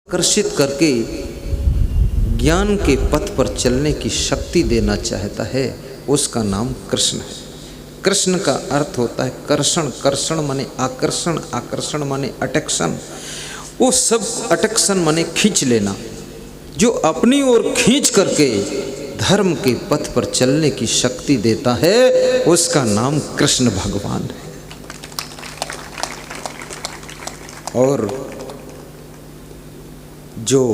आकर्षित करके ज्ञान के पथ पर चलने की शक्ति देना चाहता है, उसका नाम कृष्ण है। कृष्ण का अर्थ होता है कर्षण। कर्षण माने आकर्षण, आकर्षण माने अटैक्शन। वो सब अटैक्शन माने खींच लेना। जो अपनी ओर खींच करके धर्म के पथ पर चलने की शक्ति देता है, उसका नाम कृष्ण भगवान है। और जो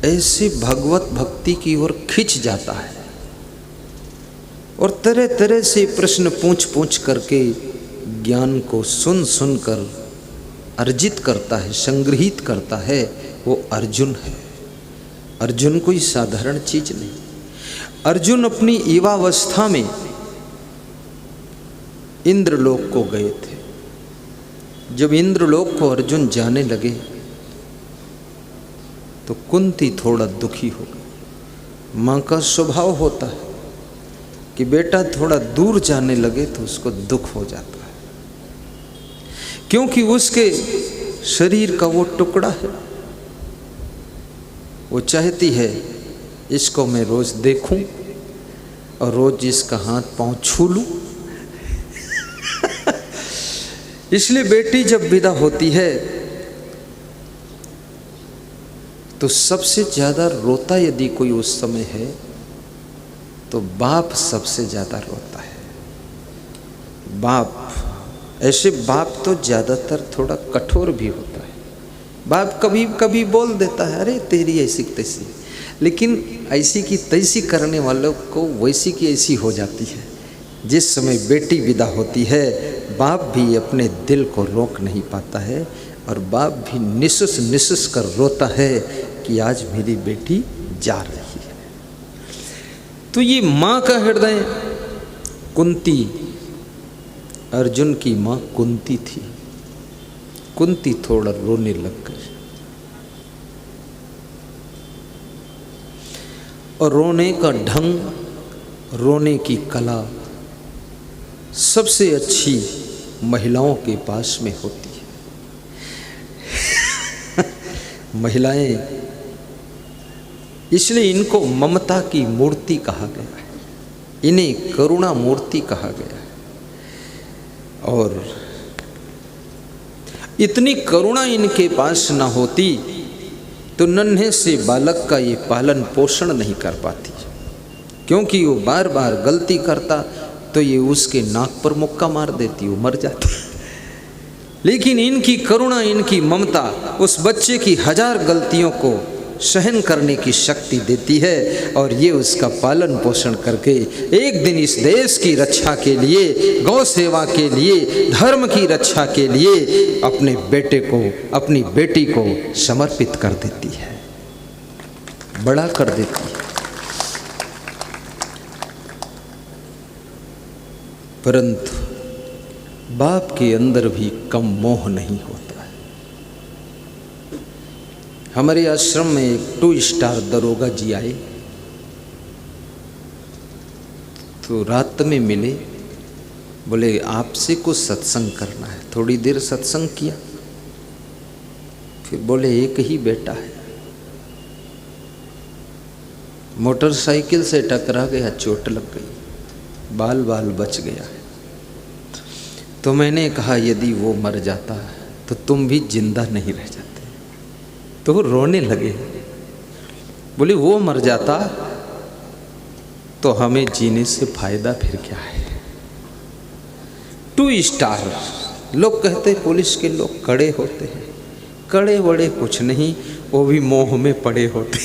ऐसी भगवत भक्ति की ओर खिंच जाता है और तरह तरह से प्रश्न पूछ पूछ करके ज्ञान को सुन सुन कर अर्जित करता है, संग्रहित करता है, वो अर्जुन है। अर्जुन कोई साधारण चीज नहीं। अर्जुन अपनी युवावस्था में इंद्रलोक को गए थे। जब इंद्रलोक को अर्जुन जाने लगे तो कुंती थोड़ा दुखी हो गई। माँ का स्वभाव होता है कि बेटा थोड़ा दूर जाने लगे तो उसको दुख हो जाता है, क्योंकि उसके शरीर का वो टुकड़ा है। वो चाहती है इसको मैं रोज देखूं और रोज इसका हाथ पांव छू लूं। इसलिए बेटी जब विदा होती है तो सबसे ज्यादा रोता यदि कोई उस समय है तो बाप सबसे ज्यादा रोता है। बाप, ऐसे बाप तो ज्यादातर थोड़ा कठोर भी होता है। बाप कभी कभी बोल देता है अरे तेरी ऐसी तैसी, लेकिन ऐसी की तैसी करने वालों को वैसी की ऐसी हो जाती है। जिस समय बेटी विदा होती है, बाप भी अपने दिल को रोक नहीं पाता है और बाप भी निसुस निसुस कर रोता है कि आज मेरी बेटी जा रही है। तो ये माँ का हृदय कुंती, अर्जुन की माँ कुंती थी। कुंती थोड़ा रोने लग गई और रोने का ढंग, रोने की कला सबसे अच्छी महिलाओं के पास में होती है। महिलाएं, इसलिए इनको ममता की मूर्ति कहा गया है, इन्हें करुणा मूर्ति कहा गया है। और इतनी करुणा इनके पास न होती तो नन्हे से बालक का ये पालन पोषण नहीं कर पाती, क्योंकि वो बार बार गलती करता तो ये उसके नाक पर मुक्का मार देती, वो मर जाती। लेकिन इनकी करुणा, इनकी ममता उस बच्चे की 1000 गलतियों को सहन करने की शक्ति देती है और ये उसका पालन पोषण करके एक दिन इस देश की रक्षा के लिए, गौ सेवा के लिए, धर्म की रक्षा के लिए अपने बेटे को, अपनी बेटी को समर्पित कर देती है, बड़ा कर देती है। परंतु बाप के अंदर भी कम मोह नहीं होता है। हमारे आश्रम में एक 2 स्टार दरोगा जी आए तो रात में मिले, बोले आपसे कुछ सत्संग करना है। थोड़ी देर सत्संग किया, फिर बोले एक ही बेटा है, मोटरसाइकिल से टकरा गया, चोट लग गई, बाल बाल बच गया है। तो मैंने कहा यदि वो मर जाता तो तुम भी जिंदा नहीं रह जाते। तो वो रोने लगे, बोले वो मर जाता तो हमें जीने से फायदा फिर क्या है। 2 स्टार लोग कहते पुलिस के लोग कड़े होते हैं, कड़े वड़े कुछ नहीं, वो भी मोह में पड़े होते।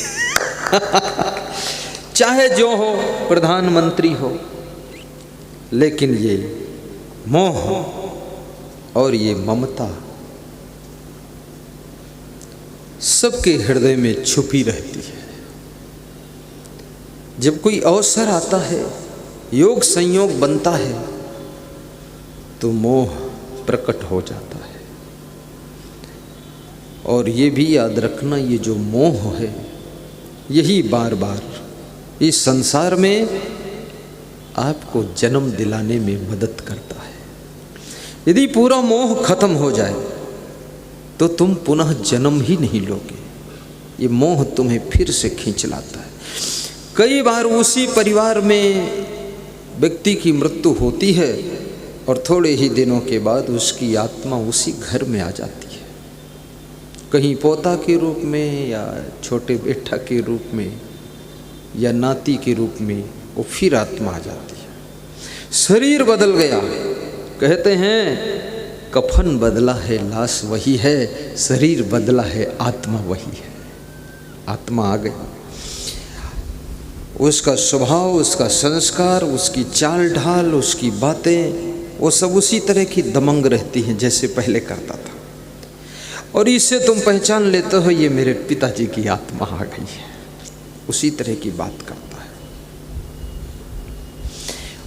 चाहे जो हो, प्रधानमंत्री हो, लेकिन ये मोह और ये ममता सबके हृदय में छुपी रहती है। जब कोई अवसर आता है, योग संयोग बनता है, तो मोह प्रकट हो जाता है। और ये भी याद रखना, ये जो मोह है यही बार बार इस संसार में आपको जन्म दिलाने में मदद करता है। यदि पूरा मोह खत्म हो जाए तो तुम पुनः जन्म ही नहीं लोगे। ये मोह तुम्हें फिर से खींच लाता है। कई बार उसी परिवार में व्यक्ति की मृत्यु होती है और थोड़े ही दिनों के बाद उसकी आत्मा उसी घर में आ जाती है, कहीं पोता के रूप में या छोटे बेटा के रूप में या नाती के रूप में वो फिर आत्मा आ जाती है। शरीर बदल गया, कहते हैं कफन बदला है लाश वही है, शरीर बदला है आत्मा वही है। आत्मा आ गई, उसका स्वभाव, उसका संस्कार, उसकी चाल ढाल, उसकी बातें, वो सब उसी तरह की दमंग रहती हैं जैसे पहले करता था। और इससे तुम पहचान लेते हो ये मेरे पिताजी की आत्मा आ गई है, उसी तरह की बात करता है।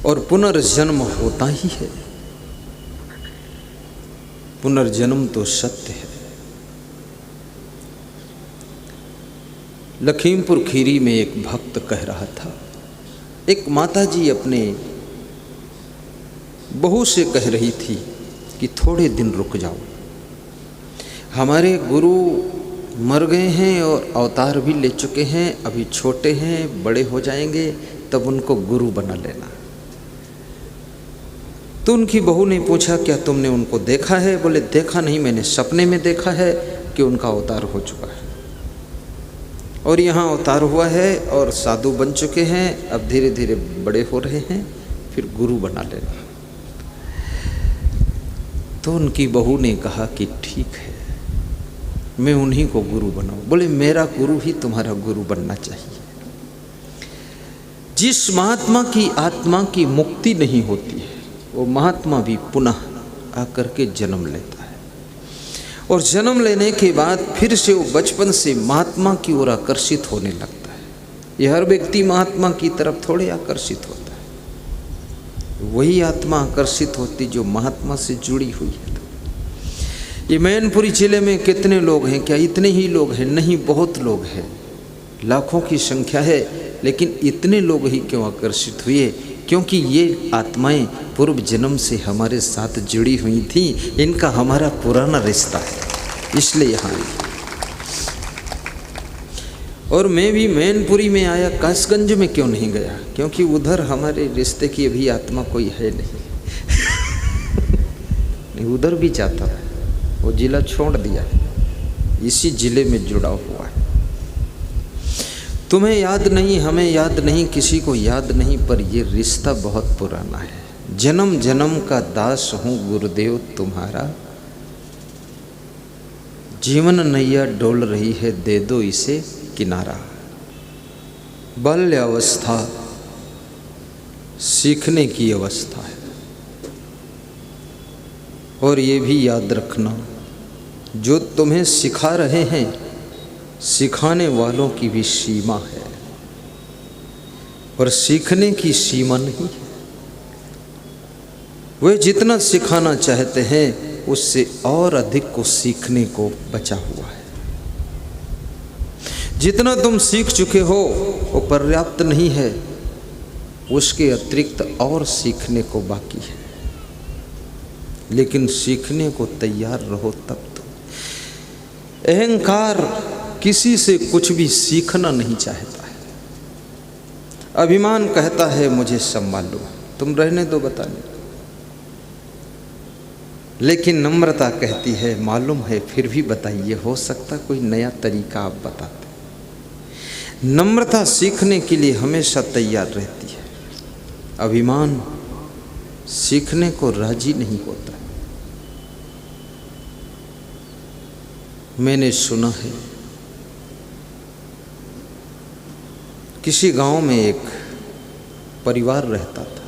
और पुनर्जन्म होता ही है, पुनर्जन्म तो सत्य है। लखीमपुर खीरी में एक भक्त कह रहा था, एक माताजी अपने बहू से कह रही थी कि थोड़े दिन रुक जाओ, हमारे गुरु मर गए हैं और अवतार भी ले चुके हैं, अभी छोटे हैं, बड़े हो जाएंगे तब उनको गुरु बना लेना। तो उनकी बहू ने पूछा क्या तुमने उनको देखा है? बोले देखा नहीं, मैंने सपने में देखा है कि उनका अवतार हो चुका है और यहाँ अवतार हुआ है और साधु बन चुके हैं, अब धीरे धीरे बड़े हो रहे हैं, फिर गुरु बना लेना। तो उनकी बहू ने कहा कि ठीक है, मैं उन्हीं को गुरु बनाऊं। बोले मेरा गुरु ही तुम्हारा गुरु बनना चाहिए। जिस महात्मा की आत्मा की मुक्ति नहीं होती है वो महात्मा भी पुनः आकर के जन्म लेता है और जन्म लेने के बाद फिर से वो बचपन से महात्मा की ओर आकर्षित होने लगता है। ये हर व्यक्ति महात्मा की तरफ थोड़े आकर्षित होता है, वही आत्मा आकर्षित होती जो महात्मा से जुड़ी हुई है। ये मैनपुरी जिले में कितने लोग हैं? क्या इतने ही लोग हैं? नहीं, बहुत लोग हैं, लाखों की संख्या है, लेकिन इतने लोग ही क्यों आकर्षित हुए? क्योंकि ये आत्माएं पूर्व जन्म से हमारे साथ जुड़ी हुई थी, इनका हमारा पुराना रिश्ता है, इसलिए यहाँ आई। और मैं भी मैनपुरी में आया, कासगंज में क्यों नहीं गया? क्योंकि उधर हमारे रिश्ते की अभी आत्मा कोई है नहीं। नहीं, उधर भी जाता है, वो जिला छोड़ दिया है, इसी जिले में जुड़ा हुआ है। तुम्हें याद नहीं, हमें याद नहीं, किसी को याद नहीं, पर ये रिश्ता बहुत पुराना है। जन्म जन्म का दास हूँ गुरुदेव तुम्हारा, जीवन नैया डोल रही है, दे दो इसे किनारा। बाल्य अवस्था सीखने की अवस्था है, और ये भी याद रखना जो तुम्हें सिखा रहे हैं सिखाने वालों की भी सीमा है, और सीखने की सीमा नहीं है। वे जितना सिखाना चाहते हैं उससे और अधिक को सीखने को बचा हुआ है। जितना तुम सीख चुके हो वो पर्याप्त नहीं है, उसके अतिरिक्त और सीखने को बाकी है। लेकिन सीखने को तैयार रहो तब तो। अहंकार किसी से कुछ भी सीखना नहीं चाहता है। अभिमान कहता है मुझे सब मालूम, तुम रहने दो बताने। लेकिन नम्रता कहती है मालूम है फिर भी बताइए, हो सकता कोई नया तरीका आप बताते। नम्रता सीखने के लिए हमेशा तैयार रहती है, अभिमान सीखने को राजी नहीं होता। मैंने सुना है किसी गांव में एक परिवार रहता था।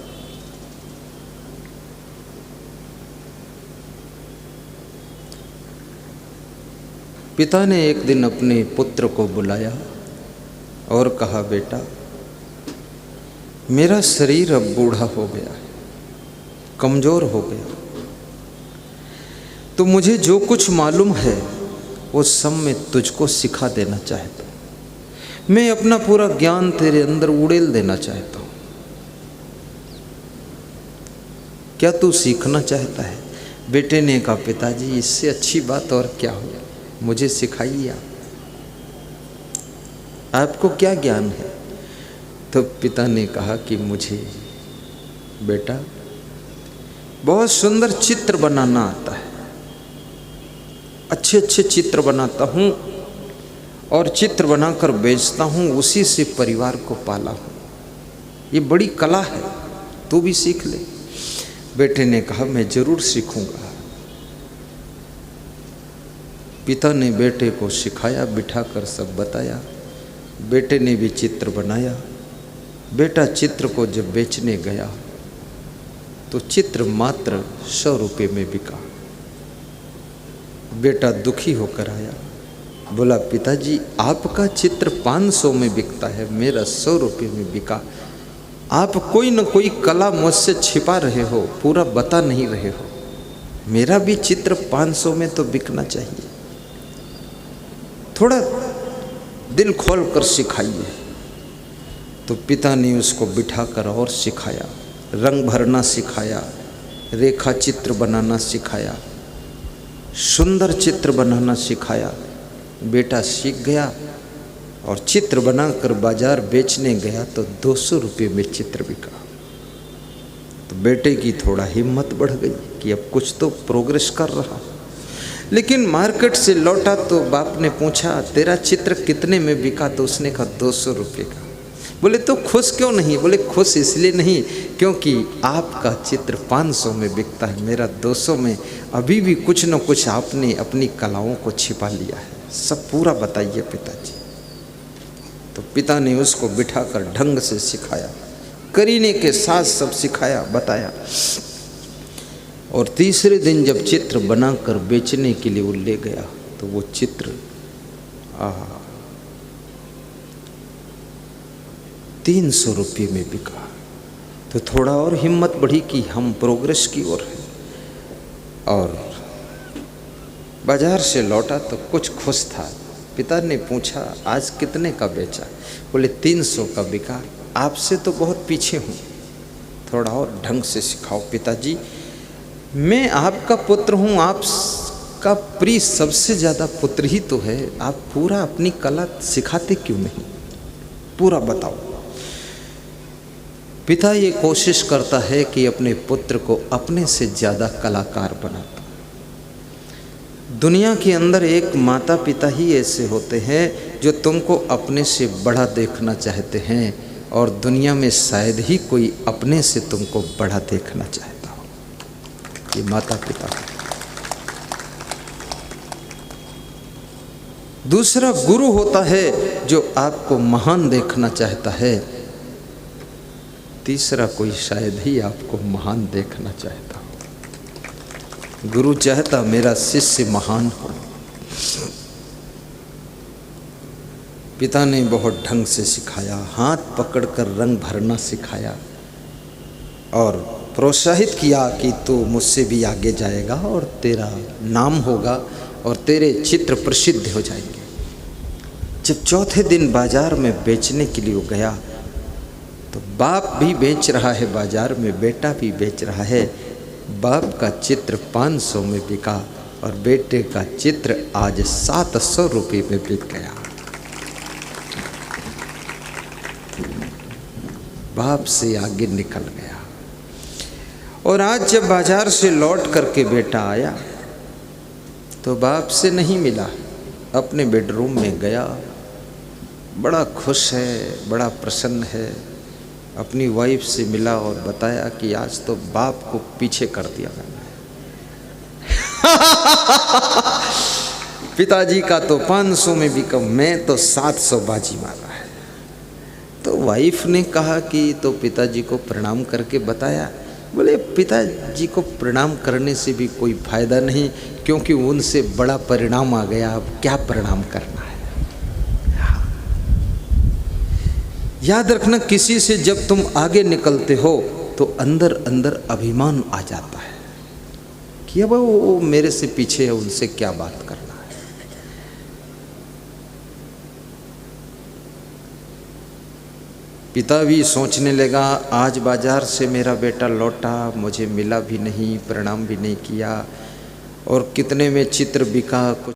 पिता ने एक दिन अपने पुत्र को बुलाया और कहा, बेटा मेरा शरीर अब बूढ़ा हो गया है, कमज़ोर हो गया, तो मुझे जो कुछ मालूम है वो सब मैं तुझको सिखा देना चाहता हूँ। मैं अपना पूरा ज्ञान तेरे अंदर उड़ेल देना चाहता हूँ। क्या तू सीखना चाहता है? बेटे ने कहा पिताजी इससे अच्छी बात और क्या हो, मुझे सिखाइए आपको क्या ज्ञान है। तो पिता ने कहा कि मुझे बेटा बहुत सुंदर चित्र बनाना आता है, अच्छे अच्छे चित्र बनाता हूँ और चित्र बनाकर बेचता हूँ, उसी से परिवार को पाला हूँ, ये बड़ी कला है, तू भी सीख ले। बेटे ने कहा मैं जरूर सीखूंगा। पिता ने बेटे को सिखाया, बिठाकर सब बताया। बेटे ने भी चित्र बनाया। बेटा चित्र को जब बेचने गया तो चित्र मात्र 100 रुपये में बिका। बेटा दुखी होकर आया, बोला पिताजी आपका चित्र 500 में बिकता है, मेरा 100 रुपये में बिका। आप कोई न कोई कला मुझसे छिपा रहे हो, पूरा बता नहीं रहे हो। मेरा भी चित्र 500 में तो बिकना चाहिए, थोड़ा दिल खोल कर सिखाइए। तो पिता ने उसको बिठाकर और सिखाया, रंग भरना सिखाया, रेखा चित्र बनाना सिखाया, सुंदर चित्र बनाना सिखाया। बेटा सीख गया और चित्र बनाकर बाजार बेचने गया तो 200 रुपये में चित्र बिका। तो बेटे की थोड़ा हिम्मत बढ़ गई कि अब कुछ तो प्रोग्रेस कर रहा। लेकिन मार्केट से लौटा तो बाप ने पूछा तेरा चित्र कितने में बिका? तो उसने कहा 200 रुपये का। बोले तो खुश क्यों नहीं? बोले खुश इसलिए नहीं क्योंकि आपका चित्र 500 में बिकता है, मेरा 200 में। अभी भी कुछ न कुछ आपने अपनी कलाओं को छिपा लिया है, सब पूरा बताइए पिताजी। तो पिता ने उसको बिठाकर ढंग से सिखाया, करीने के साथ सब सिखाया, बताया। और तीसरे दिन जब चित्र बनाकर बेचने के लिए वो ले गया तो वो चित्र 300 रुपये में बिका। तो थोड़ा और हिम्मत बढ़ी कि हम प्रोग्रेस की ओर हैं। और बाजार से लौटा तो कुछ खुश था। पिता ने पूछा आज कितने का बेचा? बोले 300 का बिका। आपसे तो बहुत पीछे हूँ, थोड़ा और ढंग से सिखाओ। पिताजी मैं आपका पुत्र हूँ, आपका प्रिय सबसे ज़्यादा पुत्र ही तो है, आप पूरा अपनी कला सिखाते क्यों नहीं, पूरा बताओ। पिता ये कोशिश करता है कि अपने पुत्र को अपने से ज़्यादा कलाकार बनाता। दुनिया के अंदर एक माता पिता ही ऐसे होते हैं जो तुमको अपने से बड़ा देखना चाहते हैं, और दुनिया में शायद ही कोई अपने से तुमको बड़ा देखना चाहता हो। ये माता पिता। दूसरा गुरु होता है जो आपको महान देखना चाहता है। तीसरा कोई शायद ही आपको महान देखना चाहता हो। गुरु चाहता मेरा शिष्य महान हो। पिता ने बहुत ढंग से सिखाया, हाथ पकड़कर रंग भरना सिखाया और प्रोत्साहित किया कि तू मुझसे भी आगे जाएगा और तेरा नाम होगा और तेरे चित्र प्रसिद्ध हो जाएंगे। जब चौथे दिन बाजार में बेचने के लिए वो गया तो बाप भी बेच रहा है बाजार में, बेटा भी बेच रहा है। बाप का चित्र 500 में बिका और बेटे का चित्र आज 700 रुपये में बिक गया। बाप से आगे निकल गया। और आज जब बाजार से लौट करके बेटा आया तो बाप से नहीं मिला, अपने बेडरूम में गया, बड़ा खुश है, बड़ा प्रसन्न है। अपनी वाइफ से मिला और बताया कि आज तो बाप को पीछे कर दिया मैंने। पिताजी का तो 500 में बिका, मैं तो 700 बाजी मारा है। तो वाइफ ने कहा कि तो पिताजी को प्रणाम करके बताया। बोले पिताजी को प्रणाम करने से भी कोई फायदा नहीं, क्योंकि उनसे बड़ा परिणाम आ गया, अब क्या प्रणाम करना है। याद रखना, किसी से जब तुम आगे निकलते हो तो अंदर अंदर अभिमान आ जाता है कि अब वो मेरे से पीछे है, उनसे क्या बात करना है। पिता भी सोचने लगा, आज बाजार से मेरा बेटा लौटा, मुझे मिला भी नहीं, प्रणाम भी नहीं किया, और कितने में चित्र बिका, कुछ